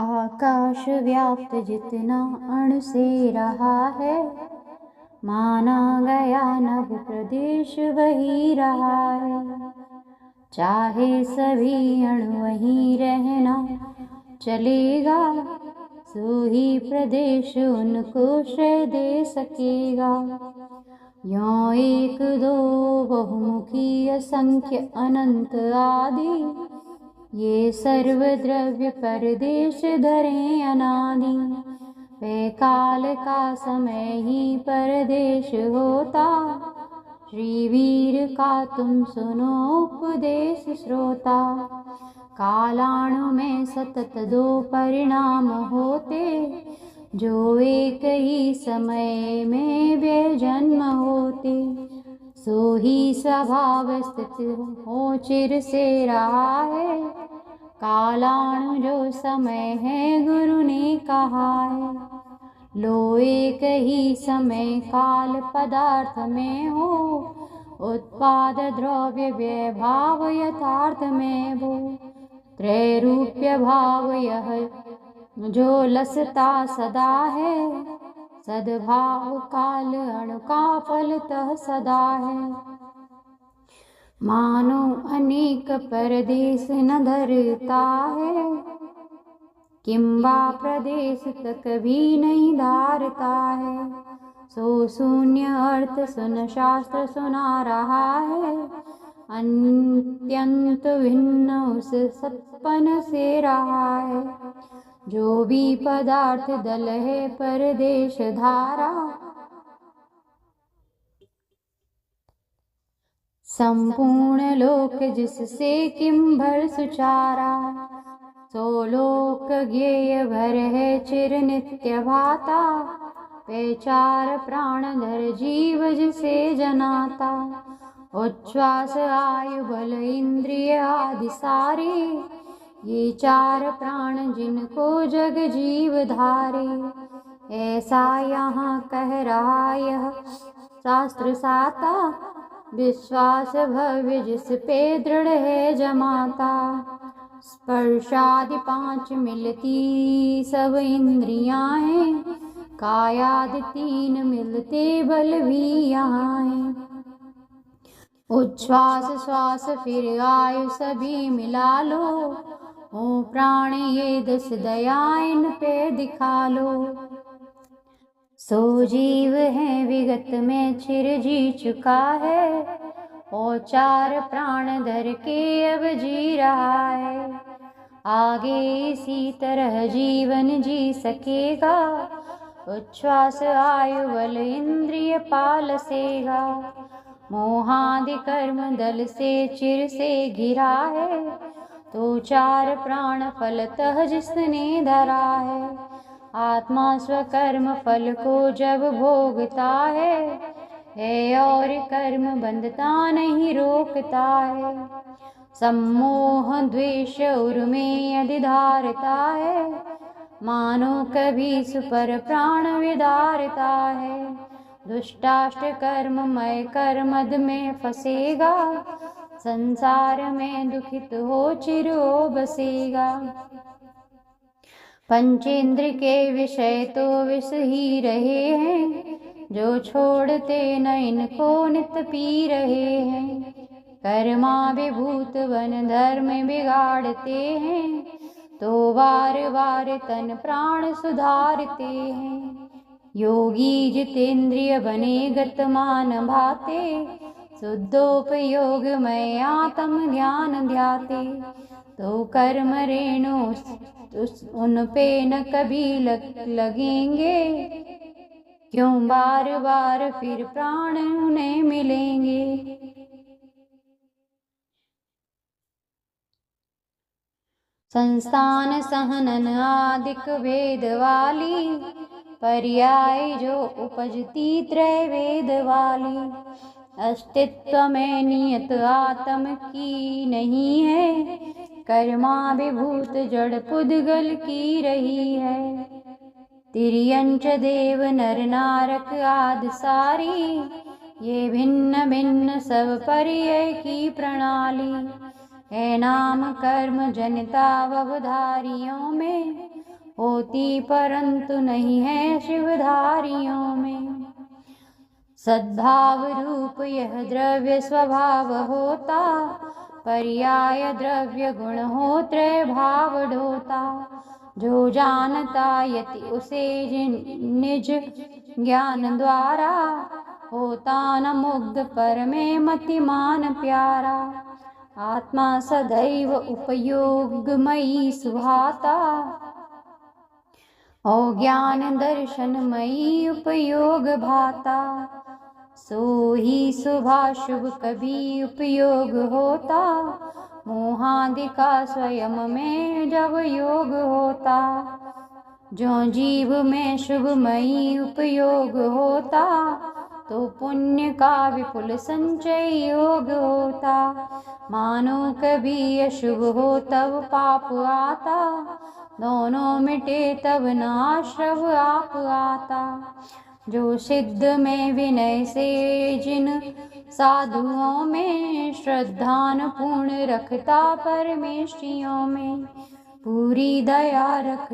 आकाश व्याप्त जितना अणु से रहा है, माना गया नभ प्रदेश वही रहा है। चाहे सभी अणु वहीं रहना चलेगा, सो ही प्रदेश उनको श्रेय दे सकेगा। यों एक दो बहुमुखी असंख्य अनंत आदि, ये सर्वद्रव्य परदेश धरे अनादि। वे काल का समय ही परदेश होता, श्रीवीर का तुम सुनो उपदेश श्रोता। कालाणु में सतत दो परिणाम होते, जो एक ही समय में वे जन्म होते। सो ही स्वभाव स्थित हो चिर से रहा है, कालाणु जो समय है गुरु ने कहा है। लो एक ही समय काल पदार्थ में हो, उत्पाद द्रव्य व्यय भाव यथार्थ में वो। त्रैरूप्य भाव यह जो लसता सदा है, सद्भाव काल अणु का फलतः सदा है। मानो अनेक परदेश न धरता है, किंबा प्रदेश तक भी नहीं धारता है। सो शून्य अर्थ सुन शास्त्र सुना रहा है, अत्यंत भिन्न उस सत्पन से रहा है। जो भी पदार्थ दल है परदेश धारा, संपूर्ण लोक जिससे किम भर सुचारा। सो लोक ज्ञेय भर है चिर नित्य भाता, पैचार प्राण धर जीव जिसे जनाता। उच्छ्वास आयु बल इंद्रिय आदि सारे, ये चार प्राण जिनको जग जीव धारे। ऐसा यहाँ कह रहा यह शास्त्र साता, विश्वास भव्य जिस पे दृढ़ है जमाता। स्पर्शादि पांच मिलती सब इंद्रियां हैं, कायादि तीन मिलते बल भी यहाँ है। उच्छ्वास श्वास फिर आयु सभी मिला लो, ओ प्राण ये 10 दया इन पे दिखा लो। सो जीव है विगत में चिर जी चुका है, और चार प्राण धर के अब जी रहा है। आगे इसी तरह जीवन जी सकेगा, उच्छ्वास आयु बल इंद्रिय पालसेगा। मोहादि कर्म दल से चिर से घिरा है, तो चार प्राण फलतः जिसने धरा है। आत्मा स्वकर्म फल को जब भोगता है और कर्म बंधता नहीं रोकता है। सम्मोह द्वेष उर में यदि धारता है, मानो कभी सुपर प्राण विदारता है। दुष्टाष्ट कर्ममय कर्मद में फंसेगा, संसार में दुखित हो चिर हो बसेगा। पंचेंद्र के विषय तो विष ही रहे हैं, जो छोड़ते न इनको नित पी रहे हैं। कर्माभिभूत वन धर्म बिगाड़ते हैं, तो बार बार तन प्राण सुधारते हैं। योगी जितेंद्रिय बने गतमान भाते, शुद्धोपयोग में आत्म ध्यान ध्याते। तो कर्म रेणु उन पे न कभी लगेंगे, क्यों बार बार फिर प्राण उन्हें मिलेंगे। संस्थान सहनन आदिक वेद वाली, पर्याय जो उपजती त्रय वेद वाली। अस्तित्व में नियत आत्म की नहीं है, कर्माभिभूत जड़ पुद्गल की रही है। तिर्यंच देव नर नारक आदि सारी, ये भिन्न भिन्न सब पर्याय की प्रणाली। है नाम कर्म जनिता अवधारियों में, होती परंतु नहीं है शिवधारियों में। सद्भाव रूप यह द्रव्य स्वभाव होता, पर्याय द्रव्य गुण हो त्रय भाव ढोता। जो जानता यति उसे निज ज्ञान द्वारा, होता न मुग्ध पर में मतिमान प्यारा। आत्मा सदैव उपयोगमयी सुहाता, और ज्ञान दर्शनमयी उपयोग भाता। सो ही शुभाशुभ कभी उपयोग होता, मोहादि का स्वयं में जब योग होता। जो जीव में शुभमयी उपयोग होता, तो पुण्य का विपुल संचय योग होता। मानो कभी अशुभ हो तब पाप आता, दोनों मिटे तब नाश्रव आप आता। जो सिद्ध में विनय से जिन साधुओं में, श्रद्धान पूर्ण रखता परमेष्टियों में पूरी दया रख।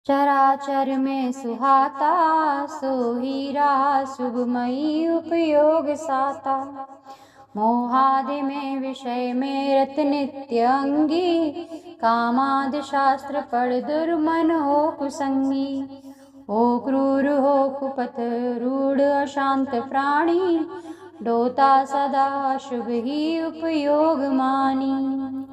चराचर में सुहाता, सो ही रहा शुभमयी उपयोग साता। मोहादि में विषय में रत नित्य अंगी, कामादि शास्त्र पढ़ दुर्मन हो कुसंगी। हो क्रूर हो कुपथ रूढ़ अशांत प्राणी, डोता सदा शुभ ही उपयोग मानी।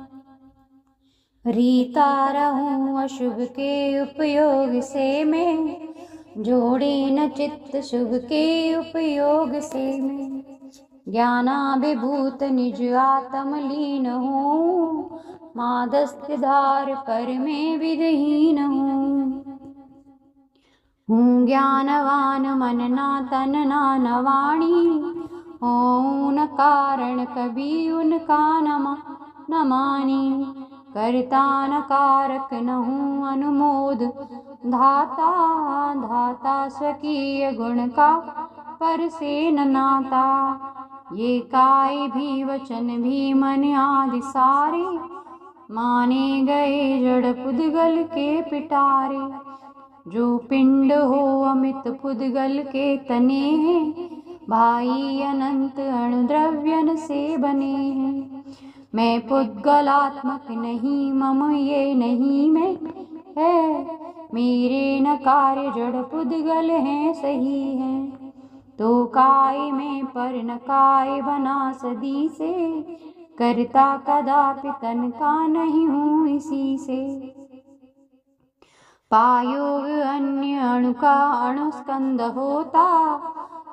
रीता रहूं अशुभ के उपयोग से मैं, जोड़े न चित्त शुभ के उपयोग से मैं। ज्ञानाभिभूत निज आत्म लीन हूँ, मादस्त्य धार पर में विधहीन हूँ। ज्ञानवान मन ना तन ना न वाणी, हों न कारण कभी उनका न मानी। करता न कारक न हूँ अनुमोद धाता, धाता स्वकीय गुण का पर से न नाता। ये काय भी वचन भी मन आदि सारे, माने गए जड़ पुद्गल के पिटारे। जो पिंड हो अमित पुद्गल के तने हैं, भाई अनंत अणुद्रव्यन से बने हैं। मैं पुद्गलात्मक नहीं, मम ये नहीं मैं है, मेरे न कार्य जड़ पुद्गल हैं सही है। तो काय में पर न काय बना सदी से, करता कदापि तन का नहीं हूँ इसी से। पायोग अन्य अणु का अणुस्कंद होता,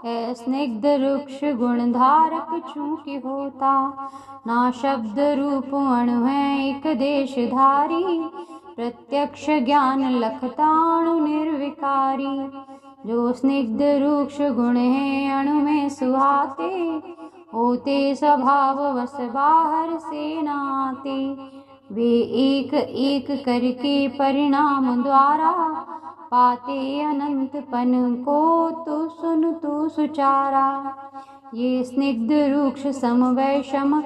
है स्निग्ध रुक्ष गुण धारक चूंकि होता। ना शब्द रूप अणु है एक देशधारी, प्रत्यक्ष ज्ञान लखता अणु निर्विकारी। जो स्निग्ध रूक्ष गुण है अणु में सुहाते, होते स्वभाव वश बाहर से नाते। वे एक एक करके परिणाम द्वारा, पाते अनंतपन को तो सुन तू सुचारा। ये स्निग्ध रूक्ष समवय शम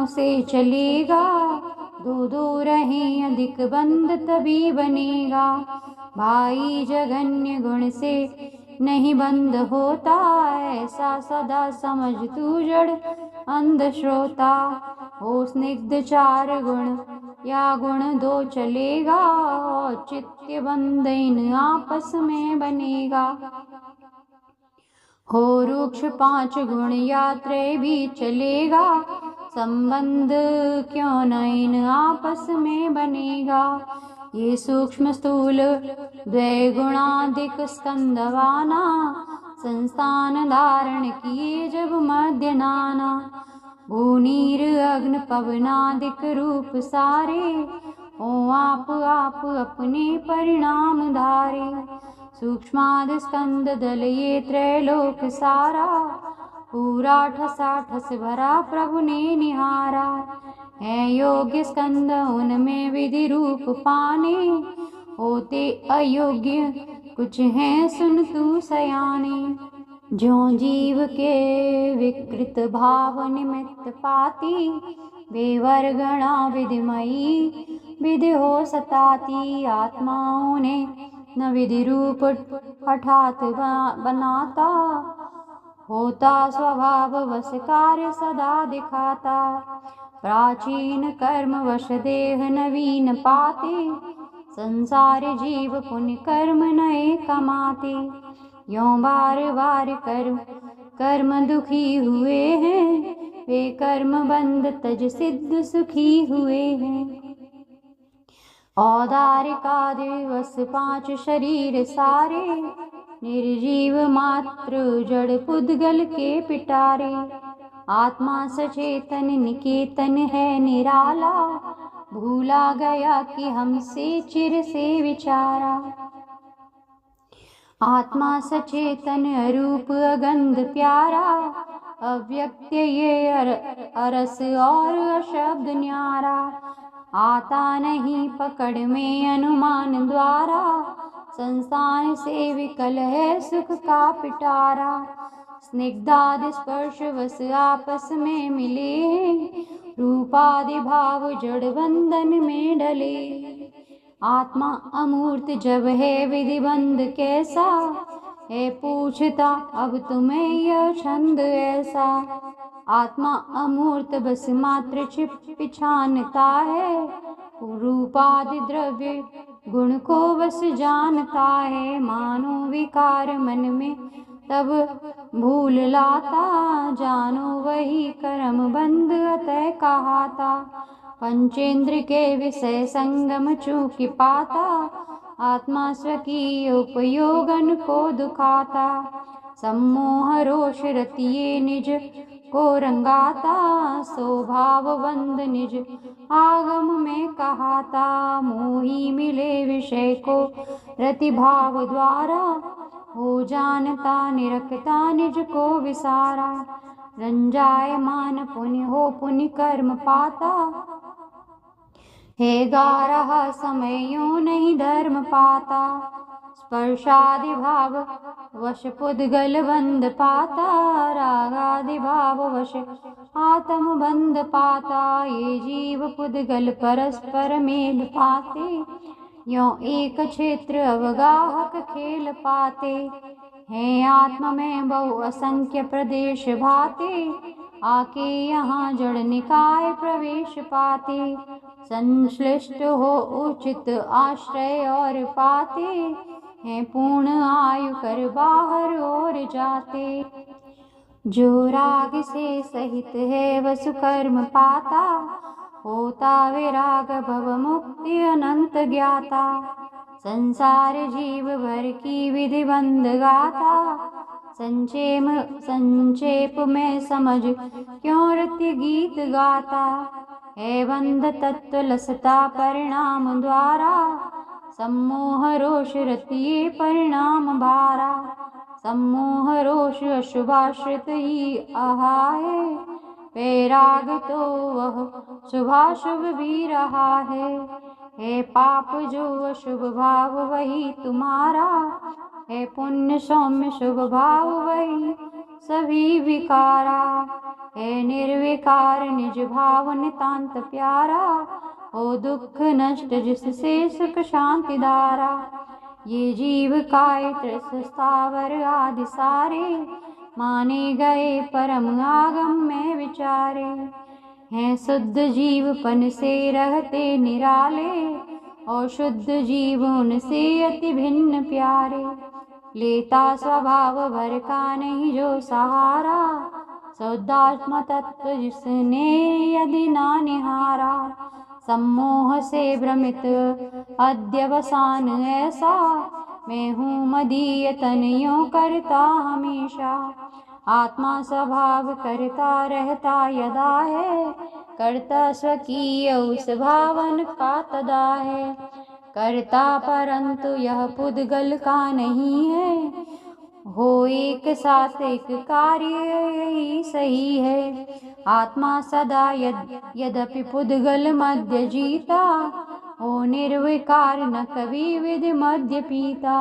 से चलेगा, दो दो रहे अधिक बंद तभी बनेगा। भाई जगन्य गुण से नहीं बंद होता, ऐसा सदा समझ तू जड़ अंध श्रोता। हो स्निग्ध चार गुण या गुण दो चलेगा, चित्त बंद इन आपस में बनेगा। हो रुक्ष पांच गुण या त्रय भी चलेगा, संबंध क्यों न इन आपस में बनेगा। ये सूक्ष्म स्थूल द्वय गुणाधिक स्कंदवाना, संस्थान धारण किए जब मध्य नाना। भूनीर अग्न पवनादिक रूप सारे, ओ आप आप अपने परिणाम धारे। सूक्ष्मादि स्कंद दल ये त्रैलोक सारा, पूरा ठसा ठस भरा प्रभु ने निहारा। है योग्य स्कंद उनमें विधि रूप पाने, होते अयोग्य कुछ हैं सुन तू सयाने। ज्यों जीव के विकृत भाव निमित्त पाती, बेवर्गणा विधिमयी विधि हो सताती। आत्माओं ने न विधि रूप हठात बनाता, होता स्वभाव वश कार्य सदा दिखाता। प्राचीन कर्म वश देह नवीन पाते, संसार जीव पुण्य कर्म नए कमाते। यों बार बार कर्म दुखी हुए हैं, वे कर्म बंध तज सिद्ध सुखी हुए हैं। औदारिका दिवस 5 शरीर सारे, निर्जीव मात्र जड़ पुद्गल के पिटारे। आत्मा सचेतन निकेतन है निराला, भूला गया कि हमसे चिर से विचारा। आत्मा सचेतन अरूप अगंध प्यारा, अव्यक्त ये अरस और अशब्द न्यारा। आता नहीं पकड़ में अनुमान द्वारा, संस्थान से विकल है सुख का पिटारा। स्निग्धादि स्पर्श वस आपस में मिले, रूपादि भाव जड़ बंधन में डले। आत्मा अमूर्त जब है विधिबंध कैसा, है पूछता अब तुम्हें यह छंद ऐसा। आत्मा अमूर्त बस मात्र पिछानता है, रूपादि द्रव्य गुण को बस जानता है। मानो विकार मन में तब भूल लाता, जानो वही कर्म बंध अतः कहाता। पंचेंद्र के विषय संगम चूक पाता, आत्मा स्वकीय उपयोगन को दुखाता। सम्मोह रोष रतिये निज को रंगाता, स्वभाव बंध निज आगम में कहाता। मोही मिले विषय को रतिभाव द्वारा, हो जानता निरखता निज को विसारा। रंजाय मान पुण्य हो पुण्य कर्म पाता, है गा रहा समय यूं नहीं धर्म पाता। स्पर्शादि भाव वश पुद्गल बंध पाता, रागादि भाव वश आत्म बंध पाता। ये जीव पुद्गल परस्पर मेल पाते, यों एक क्षेत्र अवगाहक खेल पाते। हैं आत्मा में बहु असंख्य प्रदेश भाते, आके यहाँ जड़ निकाय प्रवेश पाते। संश्लिष्ट हो उचित आश्रय और पाते, हैं पूर्ण आयु कर बाहर और जाते। जो राग से सहित है वसु कर्म पाता, होता विराग भव मुक्ति अनंत ज्ञाता। संसार जीव भर की विधि बंध गाता, संक्षेप में समझ क्यों रति गीत गाता। है बंध तत्व लसता परिणाम द्वारा, सम्मोह रोष रतिये परिणाम भारा। सम्मोह रोष अशुभाश्रित ही आहाए, वैराग तो वह शुभाशुभ भी रहा है पाप जो अशुभ भाव वही तुम्हारा, है पुण्य सौम्य शुभ भाव वही सभी विकारा। है निर्विकार निज भाव नितांत प्यारा, हो दुख नष्ट जिससे सुख शांति धारा। ये जीव काय स्थावर आदि सारे, माने गए परम आगम में विचारे। हैं शुद्ध जीवपन से रहते निराले, और शुद्ध जीव उनसे अति भिन्न प्यारे। लेता स्वभाव भर का नहीं जो सहारा, शुद्धात्म तत्व जिसने यदि ना निहारा। सम्मोह से भ्रमित अध्यवसान ऐसा, मैं हूँ मदीय तन यूं करता हमेशा। आत्मा स्वभाव करता रहता यदा है, करता स्वकीय उस भावन का तदा है। करता परंतु यह पुद्गल का नहीं है, हो एक साथ एक कार्य यही सही है। आत्मा सदा यद्यपि पुद्गल मध्य जीता, हो निर्विकार न कभी विधि मध्य पीता।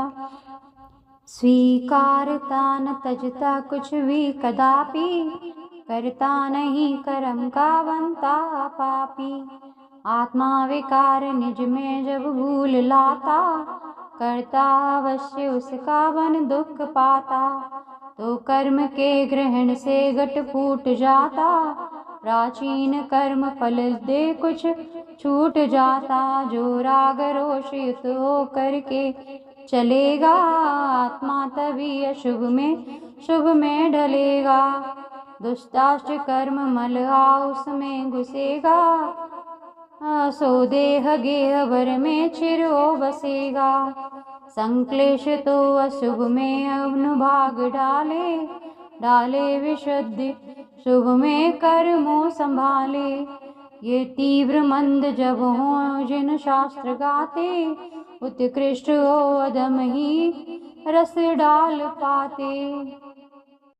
स्वीकारता न तजता कुछ भी कदापि, करता नहीं कर्म का बनता पापी। आत्मा विकार निज में जब भूल लाता, करता अवश्य उसका बन दुख पाता। तो कर्म के ग्रहण से घट फूट जाता, प्राचीन कर्म फल दे कुछ छूट जाता। जो राग रोष युक्त हो करके चलेगा, आत्मा तभी अशुभ में शुभ में ढलेगा। दुष्टाष्ट कर्म मल उसमें घुसेगा, सो देह गेह भर में चिर हो बसेगा। संक्लेश तो अशुभ में अनुभाग डाले, डाले विशुद्धि शुभ में कर्मों संभाले। ये तीव्र मंद जब हो जिन शास्त्र गाते, उत्कृष्ट हो अधम ही रस डाल पाते।